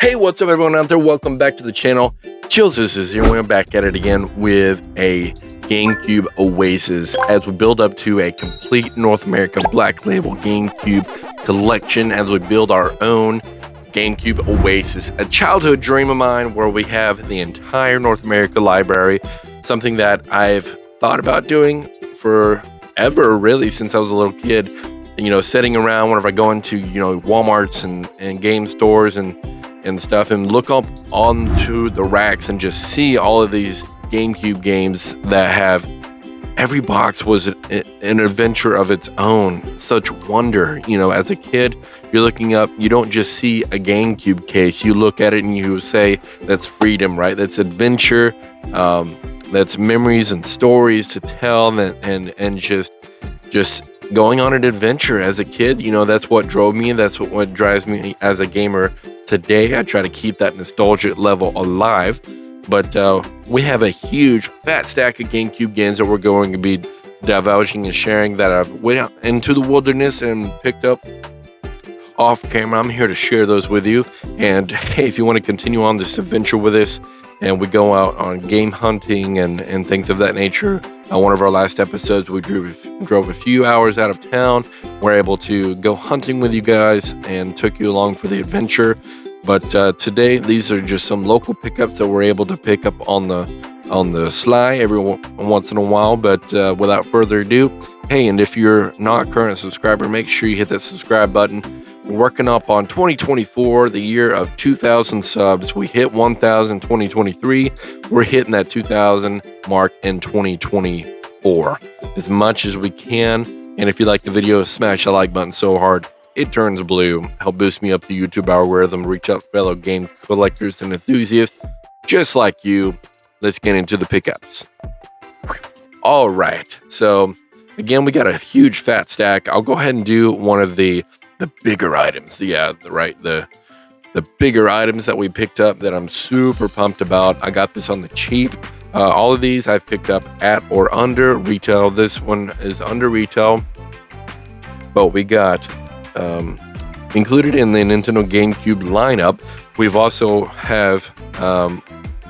Hey, what's up everyone out there? Welcome back to the channel. CHILLSCISSORS here. We're back at it again with a GameCube Oasis as we build up to a complete North America Black Label GameCube collection as we build our own GameCube Oasis, a childhood dream of mine where we have the entire North America library, something that I've thought about doing forever, really, since I was a little kid. You know, sitting around whenever I go into, Walmarts and game stores and stuff and look up onto the racks and just see all of these GameCube games that have every box was an adventure of its own. Such wonder. As a kid, you're looking up, you don't just see a GameCube case, you look at it and you say that's freedom, right? That's adventure, that's memories and stories to tell, and just going on an adventure as a kid. That's what drove me, that's what drives me as a gamer today. I try to keep that nostalgia level alive, but we have a huge fat stack of GameCube games that we're going to be divulging and sharing that I've went out into the wilderness and picked up off camera. I'm here to share those with you, and hey, if you want to continue on this adventure with us and we go out on game hunting and things of that nature. One of our last episodes, we drove a few hours out of town. We're able to go hunting with you guys and took you along for the adventure. But today, these are just some local pickups that we're able to pick up on the sly every once in a while. But without further ado, hey, and if you're not a current subscriber, make sure you hit that subscribe button. We're working up on 2024, the year of 2,000 subs. We hit 1,000 2023. We're hitting that 2,000 mark in 2024 as much as we can. And if you like the video, smash the like button so hard it turns blue. Help boost me up the YouTube algorithm, reach out to fellow game collectors and enthusiasts just like you. Let's get into the pickups. All right. So again, we got a huge fat stack. I'll go ahead and do one of the bigger items. The bigger items that we picked up that I'm super pumped about. I got this on the cheap. All of these I've picked up at or under retail. This one is under retail, but we got included in the Nintendo GameCube lineup. We've also have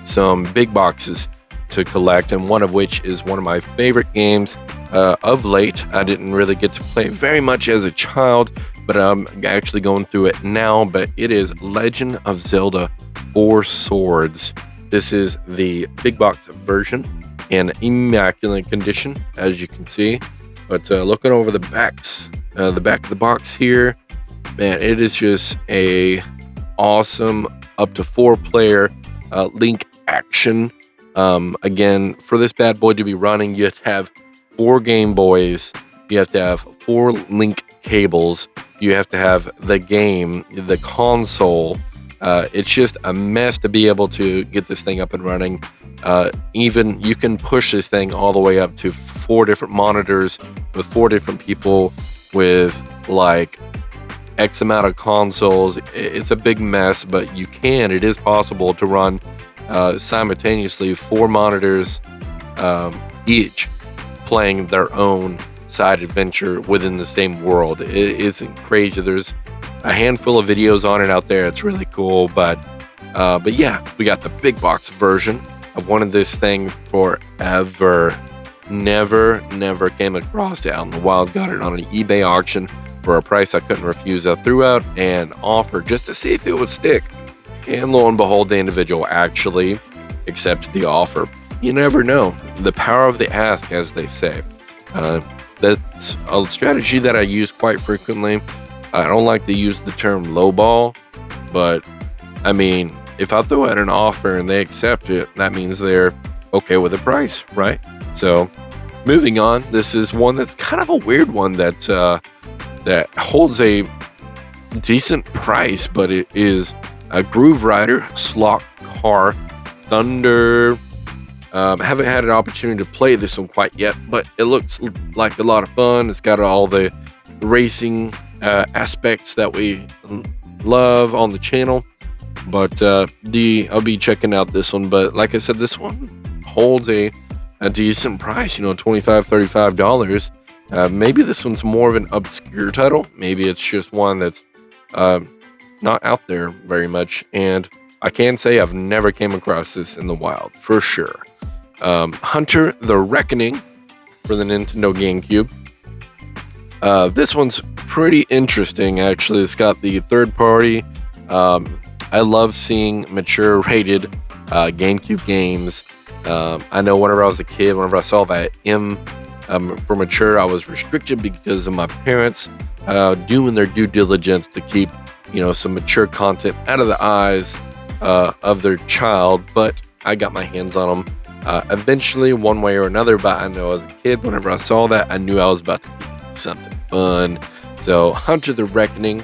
some big boxes to collect, and one of which is one of my favorite games of late. I didn't really get to play very much as a child, but I'm actually going through it now. But it is Legend of Zelda 4 Swords. This is the big box version in immaculate condition, as you can see. But looking over the back of the box here, man, it is just a awesome up to 4-player Link action. Again, for this bad boy to be running, you have to have 4 Game Boys, you have to have 4 Link cables, you have to have the game, the console. It's just a mess to be able to get this thing up and running. Even you can push this thing all the way up to 4 different monitors with 4 different people with like X amount of consoles. It's a big mess, but it is possible to run simultaneously 4 monitors each playing their own side adventure within the same world. It isn't crazy. There's a handful of videos on it out there. It's really cool, but yeah, we got the big box version. I've wanted this thing forever. Never came across it out in the wild. Got it on an eBay auction for a price I couldn't refuse. I threw out an offer just to see if it would stick, and lo and behold, the individual actually accepted the offer. You never know. The power of the ask, as they say. That's a strategy that I use quite frequently. I don't like to use the term lowball, but I mean, if I throw out an offer and they accept it, that means they're okay with the price, right? So moving on, this is one that's kind of a weird one that holds a decent price, but it is a Groove Rider Slot Car Thunder. Haven't had an opportunity to play this one quite yet, but it looks like a lot of fun. It's got all the racing aspects that we love on the channel, but I'll be checking out this one. But like I said, this one holds a decent price, $25-$35. Maybe this one's more of an obscure title. Maybe it's just one that's not out there very much, and I can say I've never came across this in the wild for sure. Hunter the Reckoning for the Nintendo GameCube. This one's pretty interesting, actually. It's got the third party. I love seeing mature rated GameCube games. I know whenever I was a kid, whenever I saw that M for mature, I was restricted because of my parents doing their due diligence to keep, some mature content out of the eyes of their child. But I got my hands on them eventually, one way or another. But I know as a kid, whenever I saw that, I knew I was about to get something fun. So Hunter the Reckoning,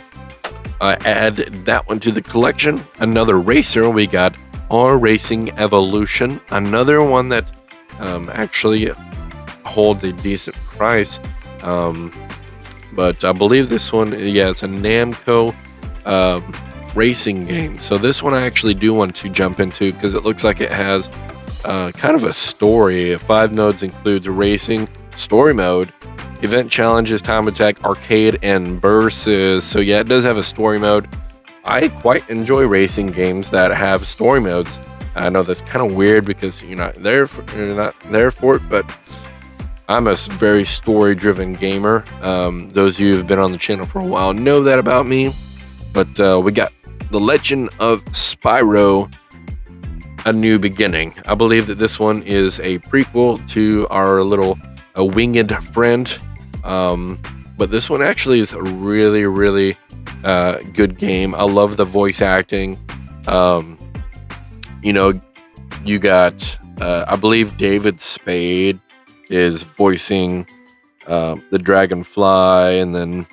I added that one to the collection. Another racer, we got R Racing Evolution, another one that actually holds a decent price. But I believe this one, it's a Namco racing game. So this one I actually do want to jump into because it looks like it has kind of a story. 5 modes includes racing, story mode, event challenges, time attack, arcade, and versus. So yeah, it does have a story mode. I quite enjoy racing games that have story modes. I know that's kind of weird because you're not there for it, but I'm a very story-driven gamer. Those of you who've been on the channel for a while know that about me. But we got The Legend of Spyro, A New Beginning. I believe that this one is a prequel to our little winged friend. But this one actually is a really, really good game. I love the voice acting. You got, I believe David Spade is voicing the Dragonfly, and then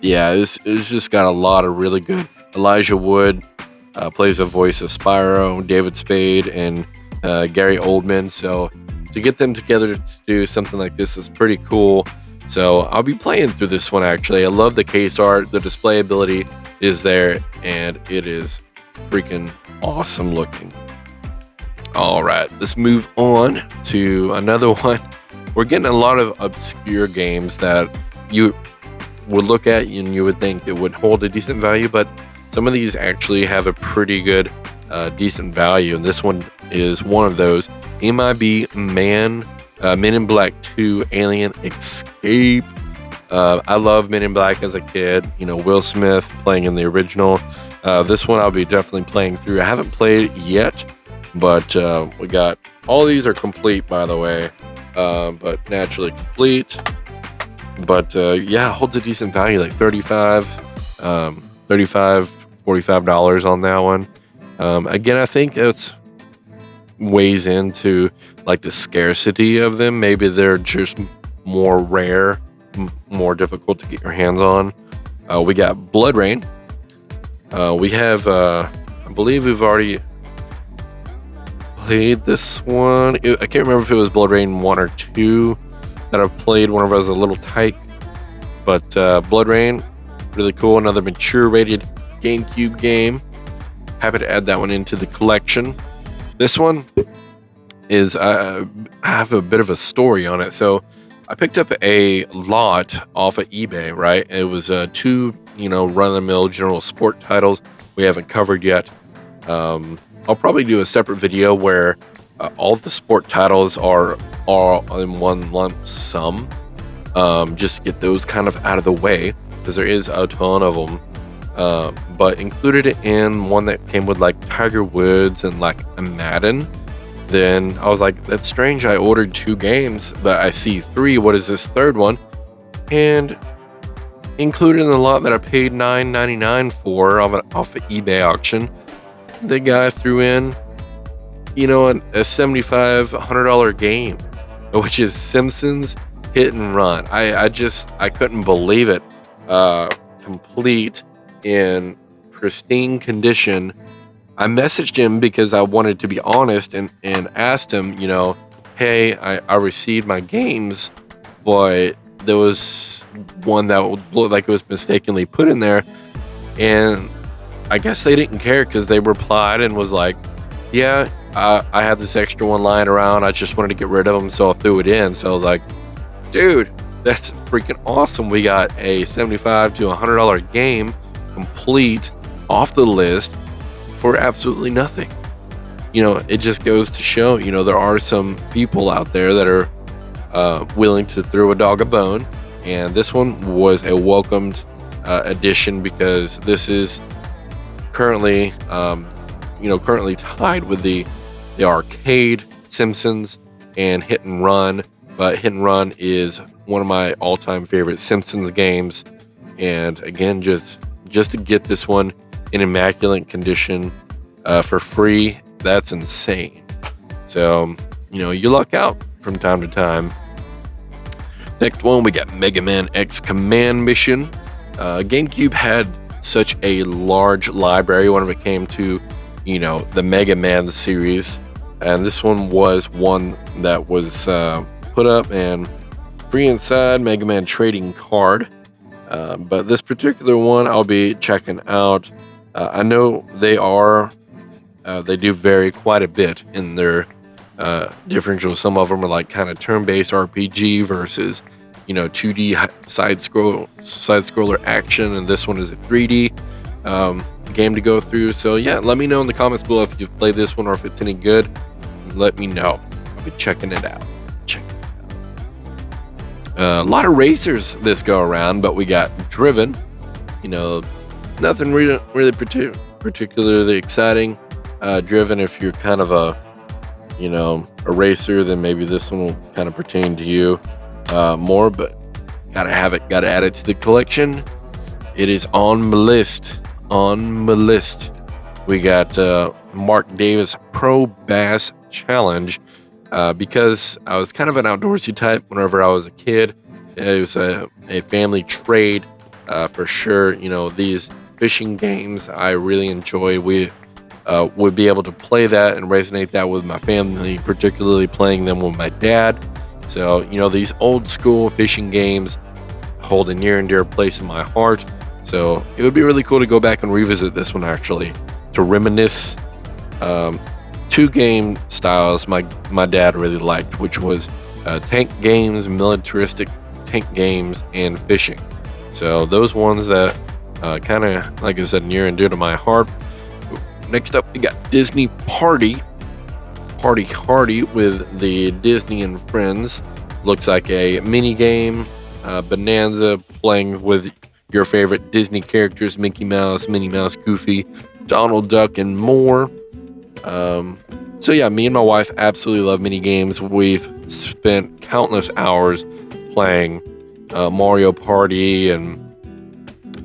it's just got a lot of really good. Elijah Wood plays the voice of Spyro, David Spade, and Gary Oldman. So to get them together to do something like this is pretty cool. So I'll be playing through this one actually. I love the case art, the display ability is there, and it is freaking awesome looking. All right, let's move on to another one. We're getting a lot of obscure games that you would look at and you would think it would hold a decent value, but some of these actually have a pretty good, decent value. And this one is one of those. MIB Men in Black 2 Alien Escape. I love Men in Black as a kid. Will Smith playing in the original. This one I'll be definitely playing through. I haven't played it yet, but we got all these are complete, by the way, but naturally complete. But holds a decent value, like $45 $45 on that one. Again, I think it's weighs into like the scarcity of them. Maybe they're just more rare, more difficult to get your hands on. We got Blood Rain. We have I believe we've already played this one. I can't remember if it was Blood Rain 1 or 2 that I've played whenever I was a little tyke. But Blood Rain, really cool. Another mature rated GameCube game. Happy to add that one into the collection. This one is, I have a bit of a story on it. So I picked up a lot off of eBay, right? It was 2, run-of-the-mill general sport titles we haven't covered yet. I'll probably do a separate video where all the sport titles are in one lump sum, just to get those kind of out of the way, because there is a ton of them. But included it in one that came with like Tiger Woods and like a Madden. Then I was like, that's strange. I ordered 2 games, but I see 3. What is this third one? And included in the lot that I paid $9.99 for off an eBay auction, the guy threw in, a $7,500 game, which is Simpsons Hit and Run. I couldn't believe it. Complete in pristine condition. I messaged him because I wanted to be honest and asked him, hey, I received my games, but there was one that looked like it was mistakenly put in there. And I guess they didn't care because they replied and was like, yeah, I had this extra one lying around. I just wanted to get rid of them, so I threw it in. So I was like, dude, that's freaking awesome. We got a $75 to $100 game complete off the list for absolutely nothing. It just goes to show, there are some people out there that are willing to throw a dog a bone, and this one was a welcomed addition because this is currently tied with the arcade Simpsons and Hit and Run, but Hit and Run is one of my all-time favorite Simpsons games, and again, just to get this one in immaculate condition for free, that's insane. So you luck out from time to time. Next one, we got Mega Man X Command Mission. GameCube had such a large library when it came to the Mega Man series, and this one was one that was put up and free inside Mega Man trading card. But this particular one I'll be checking out. I know they do vary quite a bit in their differential. Some of them are like kind of turn-based RPG versus 2D side scroller action, and this one is a 3D game to go through. So yeah, let me know in the comments below if you've played this one or if it's any good. Let me know. I'll be checking it out. A lot of racers this go around, but we got Driven. Nothing really particularly exciting. Driven, if you're kind of a racer, then maybe this one will kind of pertain to you more, but gotta add it to the collection. It is on my list. We got Mark Davis Pro Bass Challenge, because I was kind of an outdoorsy type whenever I was a kid. It was a family trade for sure. These fishing games I really enjoy. We would be able to play that and resonate that with my family, particularly playing them with my dad. So, these old school fishing games hold a near and dear place in my heart. So it would be really cool to go back and revisit this one, actually, to reminisce two game styles my dad really liked, which was tank games, militaristic tank games, and fishing. So those ones that kind of, like I said, near and dear to my heart. Next up, we got Disney Party Hardy with the Disney and Friends. Looks like a mini game bonanza playing with your favorite Disney characters: Mickey Mouse, Minnie Mouse, Goofy, Donald Duck, and more. So yeah, me and my wife absolutely love mini games. We've spent countless hours playing Mario Party, and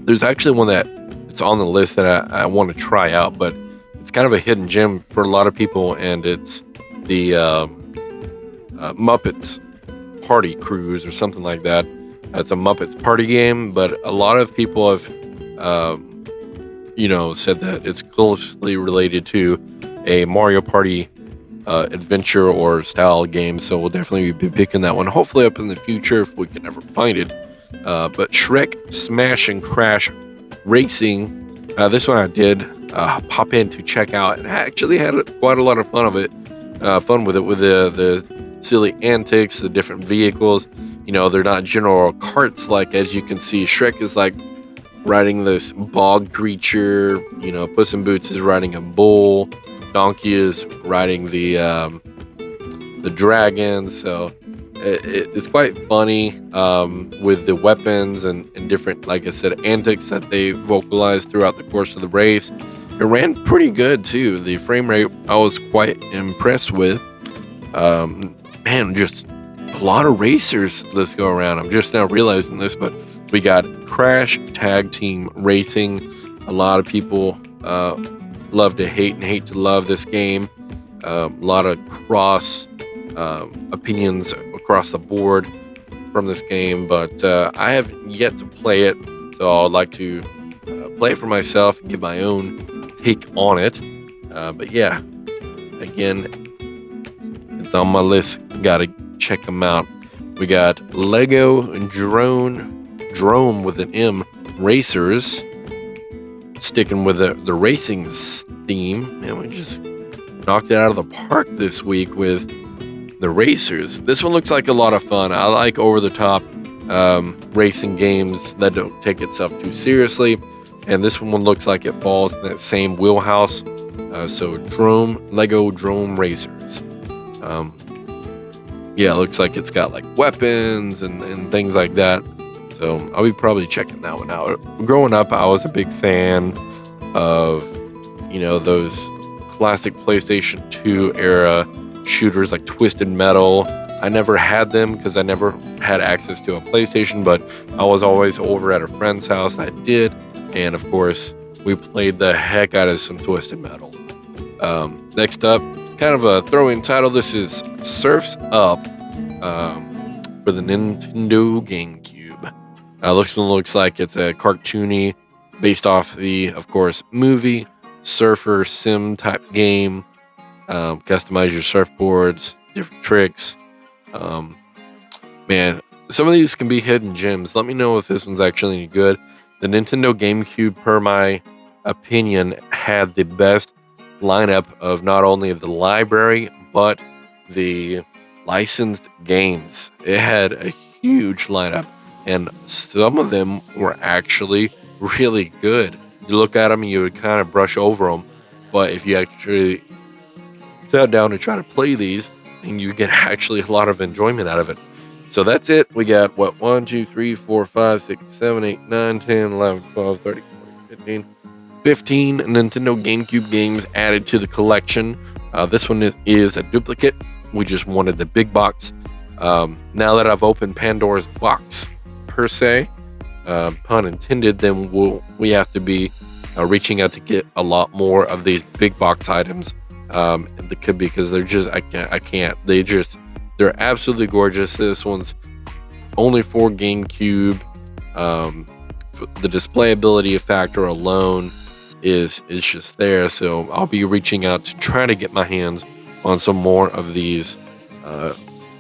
there's actually one that it's on the list that I want to try out, but it's kind of a hidden gem for a lot of people, and it's the Muppets Party Cruise or something like that. It's a Muppets party game, but a lot of people have said that it's closely related to a Mario Party adventure or style game, so we'll definitely be picking that one, hopefully up in the future if we can ever find it. But Shrek Smash and Crash Racing, this one I did pop in to check out, and I actually had quite a lot of fun with it, with the silly antics, the different vehicles. They're not general carts, like, as you can see, Shrek is like riding this bog creature, Puss in Boots is riding a bull, Donkey is riding the dragon. So it's quite funny with the weapons and different, like I said, antics that they vocalized throughout the course of the race. It ran pretty good too. The frame rate I was quite impressed with. Man, just a lot of racers this go around. I'm just now realizing this, but we got Crash Tag Team Racing. A lot of people love to hate and hate to love this game. A lot of cross opinions across the board from this game, but I have yet to play it, so I'd like to play it for myself and give my own take on it. But yeah, again, it's on my list. Gotta check them out. We got Lego Drome with an M Racers, sticking with the racing theme, and we just knocked it out of the park this week with the Racers. This one looks like a lot of fun. I like over-the-top racing games that don't take itself too seriously. and this one looks like it falls in that same wheelhouse. So Lego Drone Racers. Yeah, it looks like it's got like weapons and things like that. So I'll be probably checking that one out. Growing up, I was a big fan of, you know, those classic PlayStation 2 era shooters like Twisted Metal. I never had them because I never had access to a PlayStation, but I was always over at a friend's house that did. And of course, we played the heck out of some Twisted Metal. Next up, kind of a throw-in title. This is Surf's Up for the Nintendo GameCube. Looks like it's a cartoony, based off the, of course, movie, surfer sim type game. Customize your surfboards, different tricks. Man, some of these can be hidden gems. Let me know if this one's actually any good. The Nintendo GameCube, per my opinion, had the best lineup of not only the library but the licensed games. It had a huge lineup, and some of them were actually really good. You look at them and you would kind of brush over them, but if you actually sat down and try to play these, and you get actually a lot of enjoyment out of it. So that's it. We got what, 1, 2, 3, 4, 5, 6, 7, 8, 9, 10, 11, 12, 13, 14, 15 Nintendo GameCube games added to the collection. This one is a duplicate. We just wanted the big box. Now that I've opened Pandora's box, per se, pun intended, then we have to be reaching out to get a lot more of these big box items. Because they're just, I can't. They're absolutely gorgeous. This one's only for GameCube. The displayability factor alone is just there. So I'll be reaching out to try to get my hands on some more of these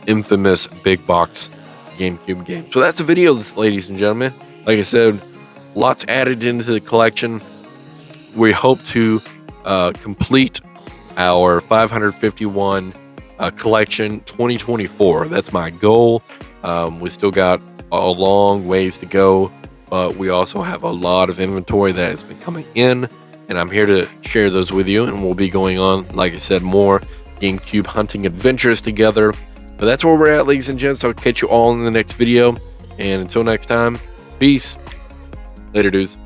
infamous big box GameCube games. So that's a video, ladies and gentlemen. Like I said, lots added into the collection. We hope to complete our 551 collection 2024. That's my goal. We still got a long ways to go, but we also have a lot of inventory that has been coming in, and I'm here to share those with you. And we'll be going on, like I said, more GameCube hunting adventures together. But that's where we're at, ladies and gents. I'll catch you all in the next video, and until next time, peace. Later, dudes.